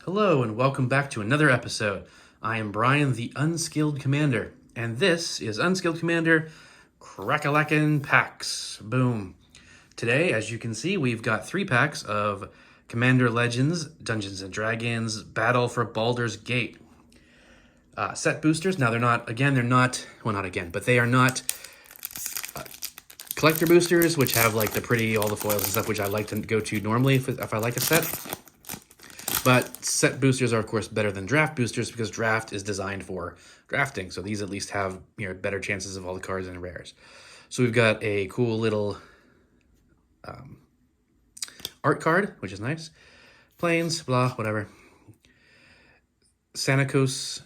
Hello and welcome back to another episode. I am Brian, the Unskilled Commander, and this is Unskilled Commander Crack-a-lackin' Packs. Boom. Today, as you can see, we've got 3 packs of Commander Legends, Dungeons & Dragons, Battle for Baulders Gate. Set boosters. Now, they are not collector boosters, which have like all the foils and stuff, which I like to go to normally if I like a set. But set boosters are, of course, better than draft boosters because draft is designed for drafting. So these at least have better chances of all the cards and rares. So we've got a cool little art card, which is nice. Planes, blah, whatever. Saknos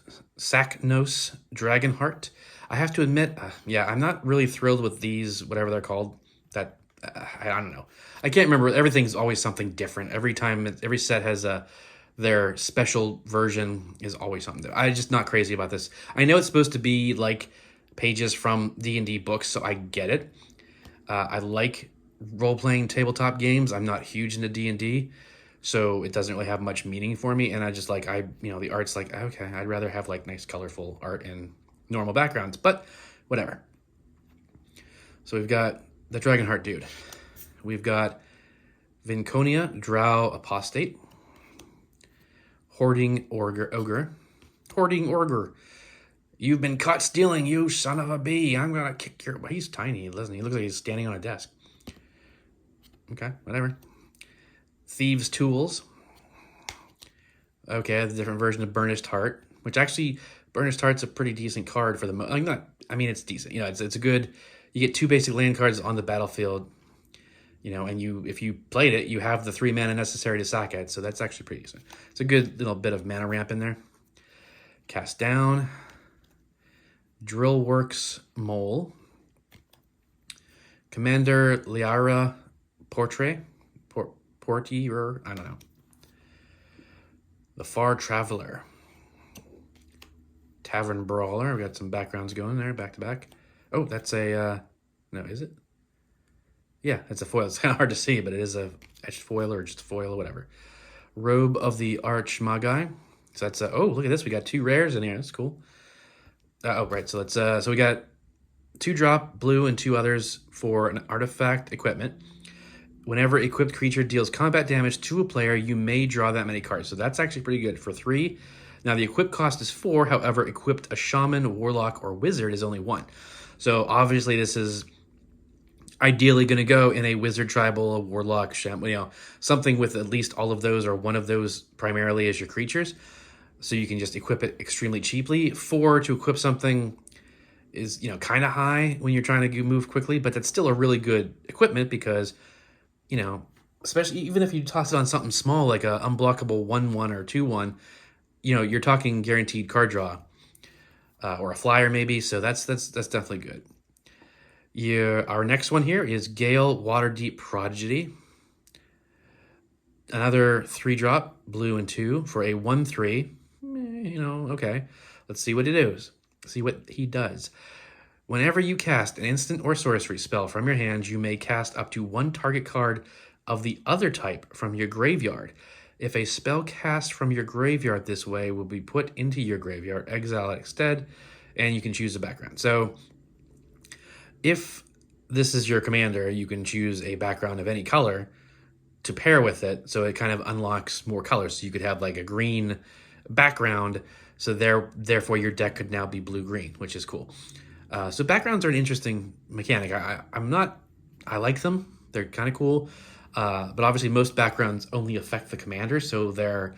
Dragonheart. I have to admit, I'm not really thrilled with these, whatever they're called. I don't know. I can't remember. Everything's always something different. Every set has their special version is always something. I'm just not crazy about this. I know it's supposed to be like pages from D&D books, so I get it. I like role-playing tabletop games. I'm not huge into D&D, so it doesn't really have much meaning for me. And I just like, the art's like, okay, I'd rather have like nice colorful art and normal backgrounds, but whatever. So we've got the Dragonheart dude. We've got Vinconia Drow Apostate. Hoarding Ogre. You've been caught stealing, you son of a bee. I'm gonna kick your... He's tiny, doesn't he? He looks like he's standing on a desk. Okay, whatever. Thieves' Tools. Okay, the different version of Burnished Heart, which actually, Burnished Heart's a pretty decent card for the... it's decent. It's a good... You get 2 basic land cards on the battlefield, and if you played it, you have the 3 mana necessary to sack it, so that's actually pretty decent. It's a good little bit of mana ramp in there. Cast down. Drillworks Mole. Commander Liara Portier, I don't know. The Far Traveler. Tavern Brawler. We got some backgrounds going there, back to back. Oh, that's a, no, is it? Yeah, it's a foil. It's kind of hard to see, but it is a etched foil or just a foil or whatever. Robe of the Archmagi. So that's, oh, look at this. We got 2 rares in here. That's cool. Right. So let's, so we got 2 drop, blue, and 2 others for an artifact equipment. Whenever equipped creature deals combat damage to a player, you may draw that many cards. So that's actually pretty good for 3. Now, the equip cost is 4. However, equipped a shaman, warlock, or wizard is only 1. So obviously this is ideally going to go in a wizard tribal, a warlock, something with at least all of those or one of those primarily as your creatures. So you can just equip it extremely cheaply. 4 to equip something is, kind of high when you're trying to move quickly, but that's still a really good equipment because, especially even if you toss it on something small like a unblockable 1/1 or 2/1, you're talking guaranteed card draw. Or a flyer maybe, so that's definitely good. Our next one here is Gale Waterdeep Prodigy. Another 3-drop, blue and 2 for a 1/3. Okay. Let's see what it is. See what he does. Whenever you cast an instant or sorcery spell from your hand, you may cast up to 1 target card of the other type from your graveyard. If a spell cast from your graveyard this way will be put into your graveyard, exile it instead, and you can choose a background. So if this is your commander, you can choose a background of any color to pair with it, so it kind of unlocks more colors. So you could have like a green background, so therefore your deck could now be blue-green, which is cool. So backgrounds are an interesting mechanic. I like them. They're kind of cool. But obviously most backgrounds only affect the commander, so they're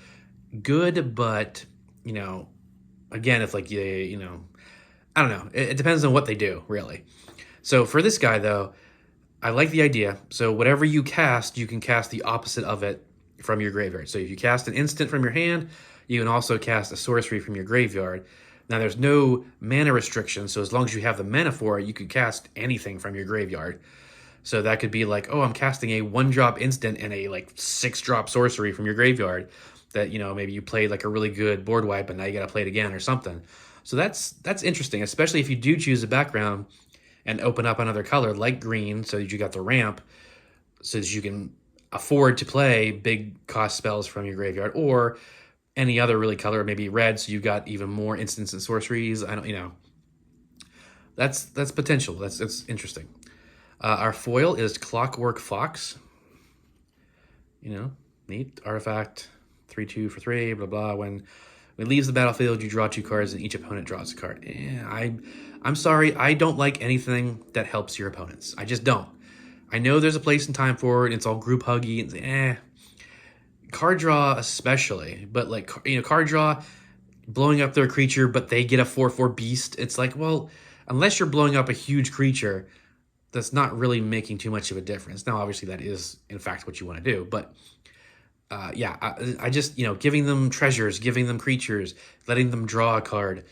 good, but, again, if like, I don't know. It depends on what they do, really. So for this guy, though, I like the idea. So whatever you cast, you can cast the opposite of it from your graveyard. So if you cast an instant from your hand, you can also cast a sorcery from your graveyard. Now, there's no mana restriction, so as long as you have the mana for it, you could cast anything from your graveyard. So that could be like, oh, I'm casting a 1-drop instant and a 6-drop sorcery from your graveyard that, maybe you played like a really good board wipe and now you got to play it again or something. So that's interesting, especially if you do choose a background and open up another color like green so that you got the ramp so that you can afford to play big cost spells from your graveyard, or any other really color, maybe red, so you got even more instants and sorceries. I don't, that's potential. That's interesting. Our foil is Clockwork Fox. Neat artifact, 3/2 for 3. Blah blah. When it leaves the battlefield, you draw 2 cards, and each opponent draws a card. I'm sorry, I don't like anything that helps your opponents. I just don't. I know there's a place and time for it. And it's all group huggy. And card draw especially, but like card draw, blowing up their creature, but they get a 4/4 beast. It's like, well, unless you're blowing up a huge creature, that's not really making too much of a difference. Now, obviously, that is in fact what you want to do, but I just giving them treasures, giving them creatures, letting them draw a card,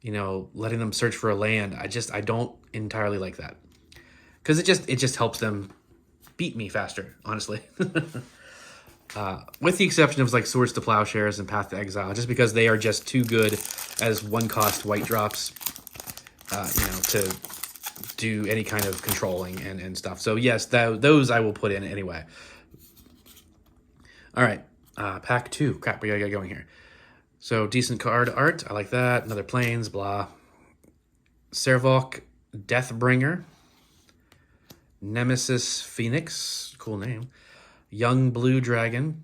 letting them search for a land. I don't entirely like that because it just helps them beat me faster, honestly. With the exception of like Swords to Plowshares and Path to Exile, just because they are just too good as 1-cost white drops, to do any kind of controlling and stuff. So yes, those I will put in anyway. All right, pack 2. Crap, we gotta get going here. So decent card art, I like that. Another Plains, blah. Servalk Deathbringer. Nemesis Phoenix, cool name. Young Blue Dragon.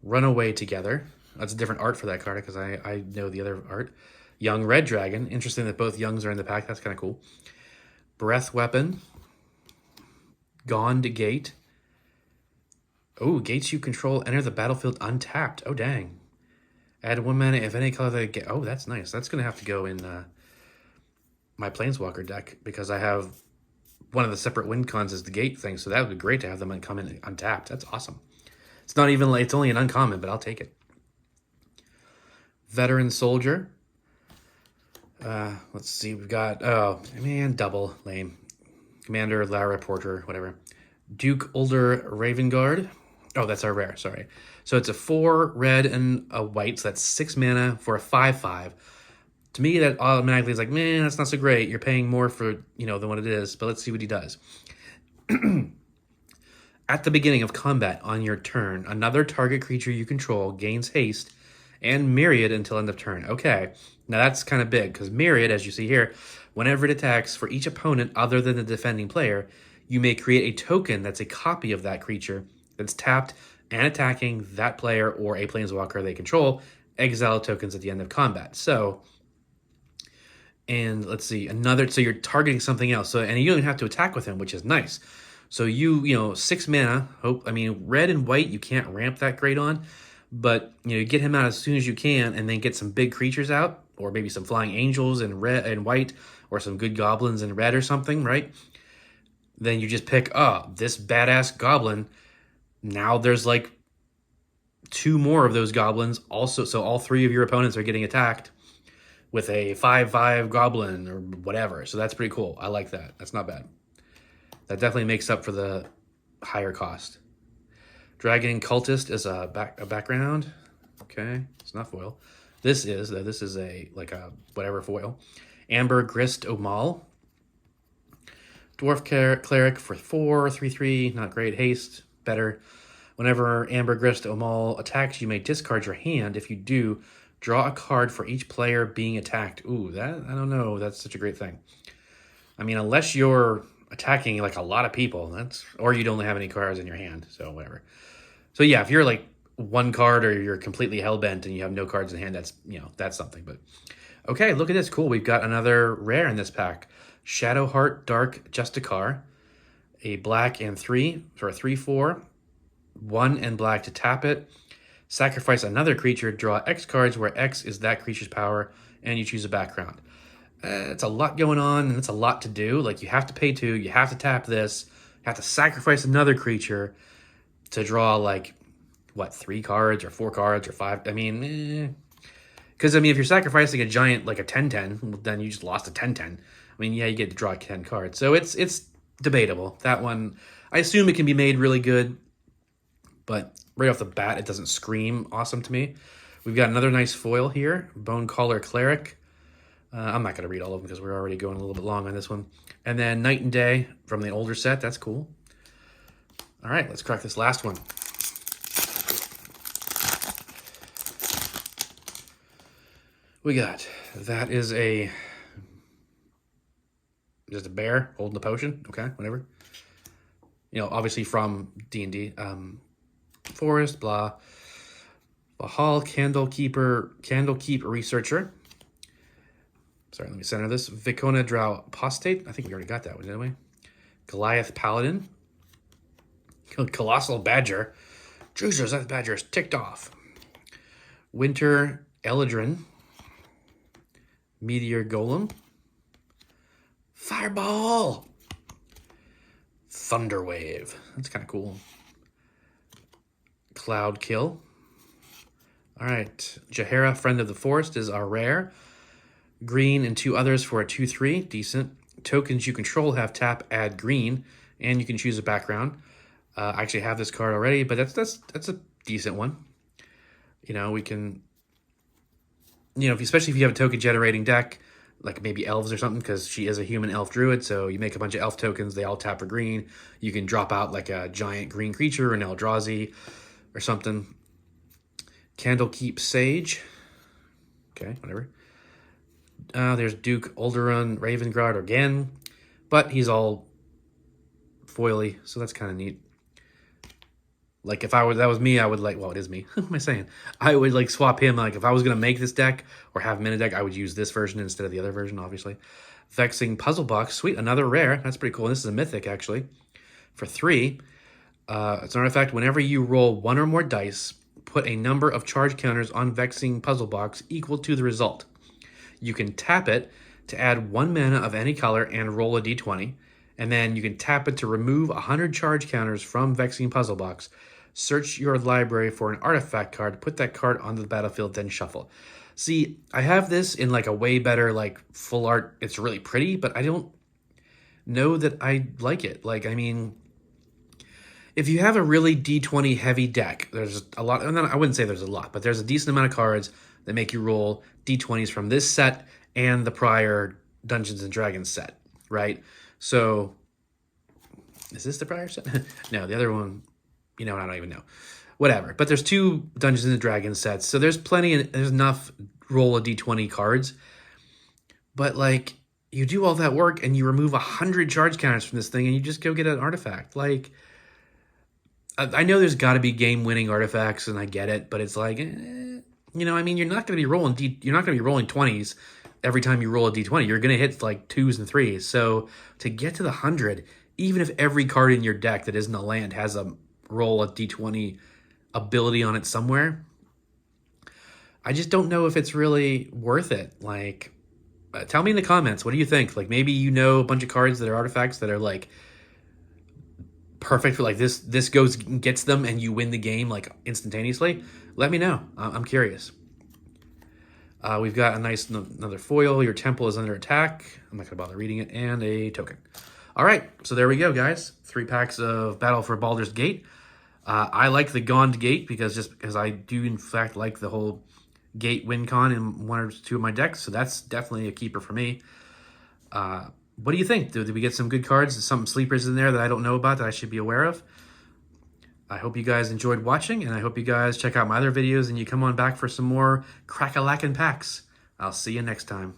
Runaway Together. That's a different art for that card because I know the other art. Young Red Dragon. Interesting that both Youngs are in the pack. That's kind of cool. Breath Weapon. Baulders Gate. Oh, gates you control enter the battlefield untapped. Oh, dang. Add 1 mana if any color they get. Oh, that's nice. That's going to have to go in my Planeswalker deck because I have one of the separate win cons is the gate thing. So that would be great to have them come in untapped. That's awesome. It's not even like it's only an uncommon, but I'll take it. Veteran Soldier. Let's see. We've got, oh, man, double. Lame. Commander, Lara Porter, whatever. Duke Ulder Ravenguard. Oh, that's our rare, sorry. So it's a 4 red and a white, so that's 6 mana for a 5/5. To me, that automatically is like, man, that's not so great. You're paying more for, than what it is, but let's see what he does. At the beginning of combat on your turn, another target creature you control gains haste and Myriad until end of turn. Okay, now that's kind of big, because Myriad, as you see here, whenever it attacks for each opponent other than the defending player, you may create a token that's a copy of that creature that's tapped and attacking that player or a planeswalker they control. Exile tokens at the end of combat. So, and let's see, so you're targeting something else. So, and you don't have to attack with him, which is nice. So you 6 mana, red and white, you can't ramp that great on, but you get him out as soon as you can and then get some big creatures out, or maybe some flying angels in red and white, or some good goblins in red or something, right? Then you just pick, this badass goblin. Now there's like 2 more of those goblins also, so all 3 of your opponents are getting attacked with a 5/5 goblin or whatever. So that's pretty cool. I like that. That's not bad. That definitely makes up for the higher cost. Dragon Cultist is a background. Okay, it's not foil. This is a whatever foil. Amber Grist Omal. Dwarf Cleric for 4, 3/3, not great. Haste, better. Whenever Amber Grist Omal attacks, you may discard your hand. If you do, draw a card for each player being attacked. Ooh, I don't know. That's such a great thing. Unless you're attacking like a lot of people, or you don't have any cards in your hand, so whatever. So yeah, if you're like 1 card or you're completely hellbent and you have no cards in hand, that's something. But okay, look at this. Cool. We've got another rare in this pack. Shadowheart Dark Justicar, a black and 3 for a 3/4, 1 and black to tap it. Sacrifice another creature, draw X cards where X is that creature's power, and you choose a background. It's a lot going on, and it's a lot to do. Like, you have to pay 2, you have to tap this, you have to sacrifice another creature to draw, 3 cards or 4 cards or 5. Because, if you're sacrificing a giant, like a 10/10, then you just lost a 10/10. You get to draw 10 cards. So it's debatable. That one, I assume it can be made really good, but right off the bat, it doesn't scream awesome to me. We've got another nice foil here, Bonecaller Cleric. I'm not going to read all of them because we're already going a little bit long on this one. And then Night and Day from the older set. That's cool. All right, let's crack this last one. we got? That is just a bear holding a potion. Okay, whatever. You know, obviously from D&D. Forest, blah. Bahal, Candlekeep Researcher. Sorry, let me center this. Vicona Drow Apostate. I think we already got that one, didn't we? Goliath Paladin. Colossal Badger. Jesus, that badger is ticked off. Winter Eladrin. Meteor Golem. Fireball. Thunderwave. That's kind of cool. Cloud Kill. All right. Jahara, Friend of the Forest, is our rare. Green and 2 others for a 2/3. Decent. Tokens you control have tap, add green, and you can choose a background. I actually have this card already, but that's a decent one. You know, we can, you know, especially if you have a token generating deck, like maybe elves or something, because she is a human elf druid, so you make a bunch of elf tokens, they all tap for green. You can drop out like a giant green creature, an Eldrazi or something. Candlekeep Sage. Okay, whatever. There's Duke Alderaan Ravenguard again, but he's all foily, so that's kind of neat. Like if that was me, I would like, well, it is me. What am I saying? I would like swap him. Like if I was going to make this deck or have him in a deck, I would use this version instead of the other version, obviously. Vexing Puzzle Box. Sweet, another rare. That's pretty cool. This is a mythic, actually. For 3, it's an artifact. Whenever you roll 1 or more dice, put a number of charge counters on Vexing Puzzle Box equal to the result. You can tap it to add 1 mana of any color and roll a d20. And then you can tap it to remove 100 charge counters from Vexing Puzzle Box. Search your library for an artifact card, put that card onto the battlefield, then shuffle. See, I have this in like a way better, like full art. It's really pretty, but I don't know that I like it. Like, I mean, if you have a really D20 heavy deck, there's a lot, and I wouldn't say there's a lot, but there's a decent amount of cards that make you roll D20s from this set and the prior Dungeons and Dragons set, right? So, is this the prior set? No, the other one, you know, I don't even know. Whatever. But there's 2 Dungeons and Dragons sets, so there's enough roll a D20 cards. But, like, you do all that work and you remove 100 charge counters from this thing and you just go get an artifact. Like, I know there's got to be game-winning artifacts, and I get it, but it's like, you know, I mean, you're not going to be rolling 20s every time you roll a D20. You're going to hit, like, 2s and 3s. So, to get to the 100, even if every card in your deck that isn't a land has a roll a D20 ability on it somewhere, I just don't know if it's really worth it. Like, tell me in the comments, what do you think? Like, maybe you know a bunch of cards that are artifacts that are like perfect for like this goes and gets them and you win the game like instantaneously. Let me know. I'm curious. We've got a nice another foil. Your temple is under attack. I'm not gonna bother reading it, and a token. All right, so there we go, guys. 3 packs of Battle for Baldur's Gate. I like the Gond Gate because I do in fact like the whole Gate win con in 1 or 2 of my decks, so that's definitely a keeper for me. What do you think? Did we get some good cards? Some sleepers in there that I don't know about that I should be aware of? I hope you guys enjoyed watching, and I hope you guys check out my other videos and you come on back for some more crack-a-lackin' packs. I'll see you next time.